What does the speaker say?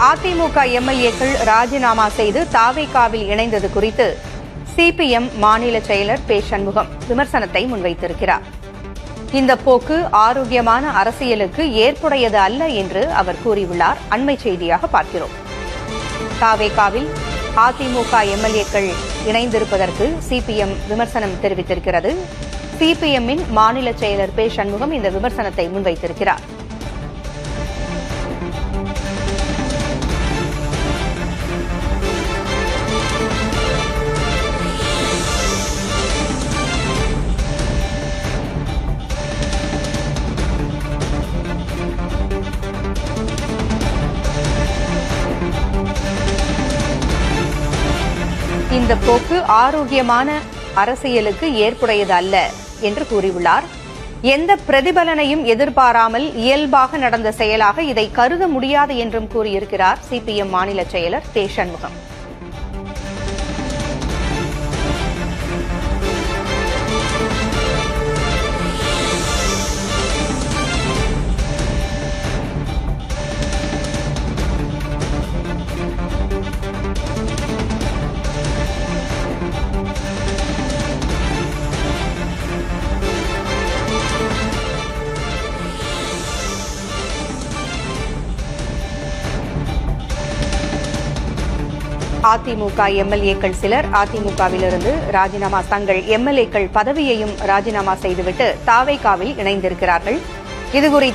அதிமுக எம்எல்ஏக்கள் ராஜினாமா செய்து தாவேகாவில் இணைந்தது குறித்து சிபிஎம் மாநில செயலர் பே சண்முகம் விமர்சனத்தை முன்வைத்திருக்கிறார். இந்த போக்கு ஆரோக்கியமான அரசியலுக்கு ஏற்புடையது அல்ல என்று அவர் கூறியுள்ளார். அண்மை செய்தியாக பார்க்கிறோம். தாவேகாவில் அதிமுக எம்எல்ஏக்கள் இணைந்திருப்பதற்கு சிபிஎம் விமர்சனம் தெரிவித்திருக்கிறது. சிபிஎம்மின் மாநில செயலர் பே சண்முகம் இந்த விமர்சனத்தை முன்வைத்திருக்கிறார். இந்த போக்கு ஆரோக்கியமான அரசியலுக்கு ஏற்புடையது அல்ல என்று கூறியுள்ளார். எந்த பிரதிபலனையும் எதிர்பாராமல் இயல்பாக நடந்த செயலாக இதை கருத முடியாது என்றும் கூறியிருக்கிறார் சிபிஎம் மாநில செயலர் பே சண்முகம். அதிமுக எம்எல்ஏக்கள் சிலர் அதிமுகவிலிருந்து தங்கள் எம்எல்ஏக்கள் பதவியையும் ராஜினாமா செய்துவிட்டு தாவேகாவில் இணைந்திருக்கிறார்கள். இதுகுறித்து